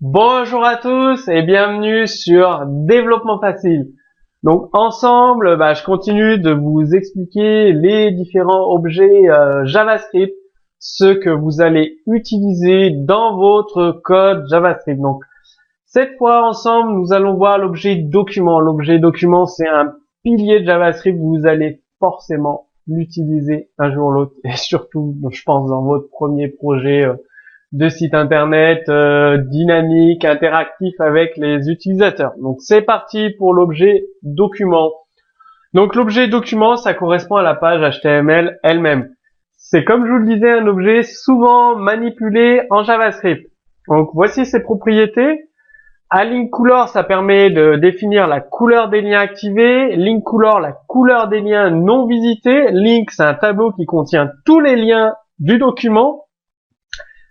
Bonjour à tous et bienvenue sur Développement Facile. Donc ensemble, je continue de vous expliquer les différents objets JavaScript, ceux que vous allez utiliser dans votre code JavaScript. Donc cette fois ensemble, nous allons voir l'objet document. L'objet document, c'est un pilier de JavaScript. Vous allez forcément l'utiliser un jour ou l'autre et surtout, je pense, dans votre premier projet de site internet dynamique, interactif avec les utilisateurs. Donc c'est parti pour l'objet document. Donc l'objet document, ça correspond à la page HTML elle-même. C'est comme je vous le disais, un objet souvent manipulé en JavaScript. Donc voici ses propriétés. Align Color, ça permet de définir la couleur des liens activés. Link Color, la couleur des liens non visités. Link, c'est un tableau qui contient tous les liens du document.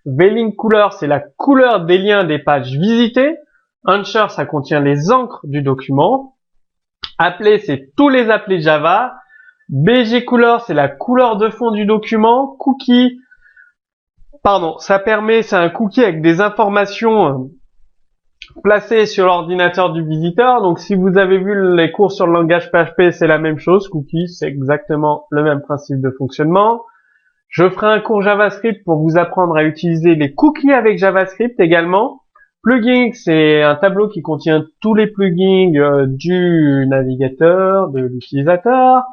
VLink Color, c'est la couleur des liens des pages visitées. Anchor, ça contient les encres du document. Applet, c'est tous les appelés Java. BG Color, c'est la couleur de fond du document. Cookie, c'est un cookie avec des informations placées sur l'ordinateur du visiteur. Donc, si vous avez vu les cours sur le langage PHP, c'est la même chose. Cookie, c'est exactement le même principe de fonctionnement. Je ferai un cours JavaScript pour vous apprendre à utiliser les cookies avec JavaScript également. Plugin, c'est un tableau qui contient tous les plugins du navigateur, de l'utilisateur.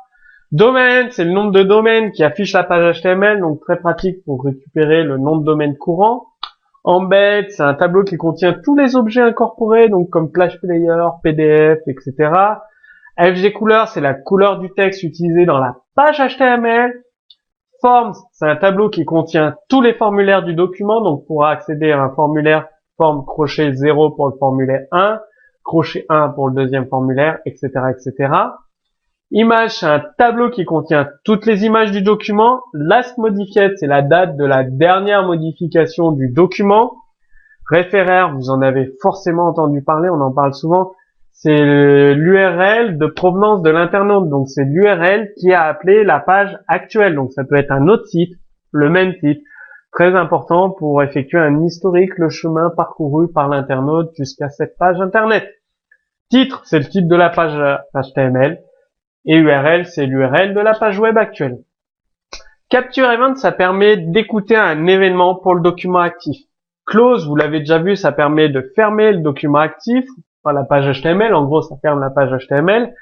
Domaine, c'est le nombre de domaines qui affiche la page HTML, donc très pratique pour récupérer le nom de domaine courant. Embed, c'est un tableau qui contient tous les objets incorporés, donc comme Flash Player, PDF, etc. FG Color, c'est la couleur du texte utilisé dans la page HTML. Forms, c'est un tableau qui contient tous les formulaires du document, donc pour accéder à un formulaire, forme crochet 0 pour le formulaire 1, crochet 1 pour le deuxième formulaire, etc., etc. Image, c'est un tableau qui contient toutes les images du document. Last modified, c'est la date de la dernière modification du document. Référaire, vous en avez forcément entendu parler, on en parle souvent. C'est l'URL de provenance de l'internaute. Donc, c'est l'URL qui a appelé la page actuelle. Donc, ça peut être un autre site, le même site. Très important pour effectuer un historique, le chemin parcouru par l'internaute jusqu'à cette page internet. Titre, c'est le titre de la page HTML. Et URL, c'est l'URL de la page web actuelle. Capture Event, ça permet d'écouter un événement pour le document actif. Close, vous l'avez déjà vu, ça permet de fermer le document actif, enfin la page HTML, en gros ça ferme la page HTML.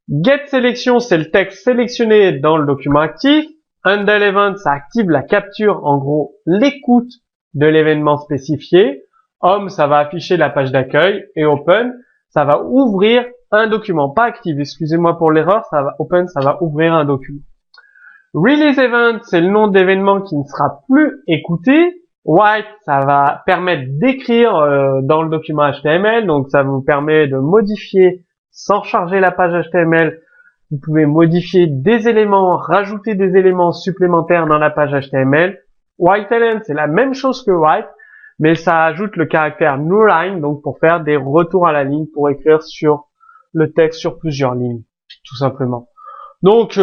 Get Selection, c'est le texte sélectionné dans le document actif. Handle Event, ça active la capture, en gros l'écoute de l'événement spécifié. Home, ça va afficher la page d'accueil. Et Open, ça va ouvrir un document, pas active, excusez-moi pour l'erreur, Open, ça va ouvrir un document. Release Event, c'est le nom d'événement qui ne sera plus écouté. White, ça va permettre d'écrire dans le document HTML, donc ça vous permet de modifier sans charger la page HTML. Vous pouvez modifier des éléments, rajouter des éléments supplémentaires dans la page HTML. White c'est la même chose que white, mais ça ajoute le caractère newline, donc pour faire des retours à la ligne, pour écrire sur le texte sur plusieurs lignes, tout simplement. Donc,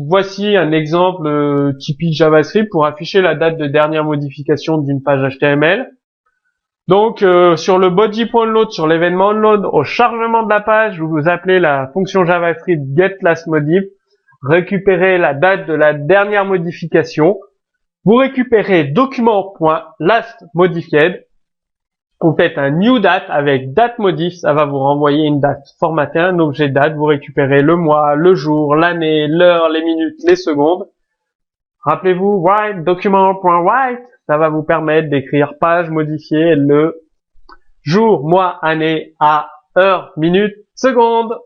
voici un exemple typique JavaScript pour afficher la date de dernière modification d'une page HTML. Donc, sur le body.load, sur l'événement load, au chargement de la page, vous appelez la fonction JavaScript getLastModif, récupérez la date de la dernière modification. Vous récupérez document.lastModified. Vous faites un new date avec date modif, ça va vous renvoyer une date formatée, un objet date, vous récupérez le mois, le jour, l'année, l'heure, les minutes, les secondes. Rappelez-vous, write, document.write, ça va vous permettre d'écrire page modifiée le jour, mois, année, à, heure, minute, seconde.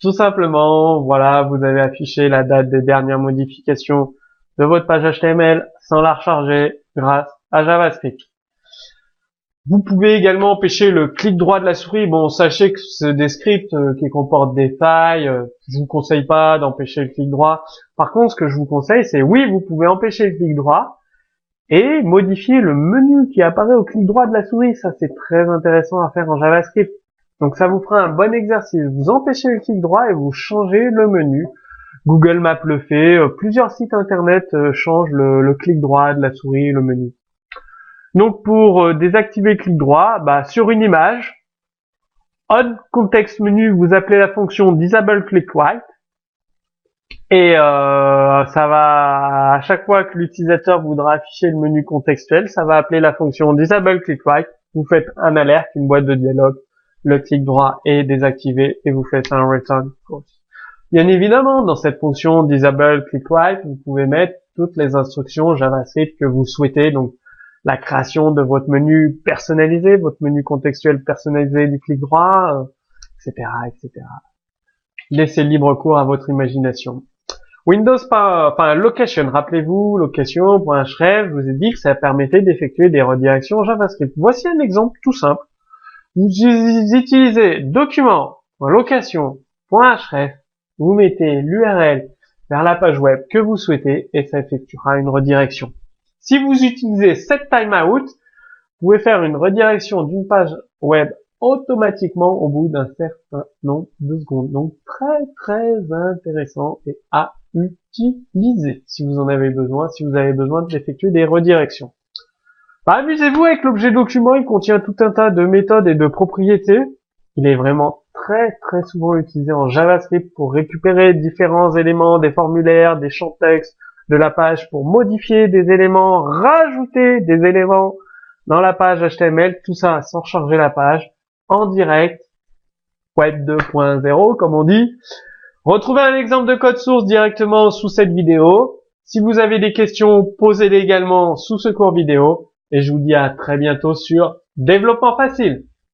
Tout simplement, voilà, vous avez affiché la date des dernières modifications de votre page HTML sans la recharger grâce à JavaScript. Vous pouvez également empêcher le clic droit de la souris. Bon, sachez que c'est des scripts qui comportent des failles. Je vous conseille pas d'empêcher le clic droit. Par contre, ce que je vous conseille, c'est oui, vous pouvez empêcher le clic droit et modifier le menu qui apparaît au clic droit de la souris. Ça, c'est très intéressant à faire en JavaScript. Donc, ça vous fera un bon exercice. Vous empêchez le clic droit et vous changez le menu. Google Maps le fait. Plusieurs sites internet changent le clic droit de la souris, le menu. Donc pour désactiver le clic droit, sur une image, on context menu, vous appelez la fonction disable click right. Et ça va, à chaque fois que l'utilisateur voudra afficher le menu contextuel, ça va appeler la fonction disable click right. Vous faites un alerte, une boîte de dialogue, le clic droit est désactivé et vous faites un return false. Bien évidemment, dans cette fonction disable click right, vous pouvez mettre toutes les instructions JavaScript que vous souhaitez, donc la création de votre menu personnalisé, votre menu contextuel personnalisé du clic droit, etc., etc. Laissez libre cours à votre imagination. Windows location, rappelez-vous, location.href, je vous ai dit que ça permettait d'effectuer des redirections JavaScript. Voici un exemple tout simple. Vous utilisez document.location.href, vous mettez l'URL vers la page web que vous souhaitez et ça effectuera une redirection. Si vous utilisez setTimeout, vous pouvez faire une redirection d'une page web automatiquement au bout d'un certain nombre de secondes. Donc très intéressant et à utiliser si vous en avez besoin, si vous avez besoin d'effectuer des redirections. Amusez-vous avec l'objet document, il contient tout un tas de méthodes et de propriétés. Il est vraiment très souvent utilisé en JavaScript pour récupérer différents éléments, des formulaires, des champs texte de la page pour modifier des éléments, rajouter des éléments dans la page HTML, tout ça sans charger la page, en direct, web 2.0 comme on dit. Retrouvez un exemple de code source directement sous cette vidéo. Si vous avez des questions, posez-les également sous ce cours vidéo. Et je vous dis à très bientôt sur Développement Facile.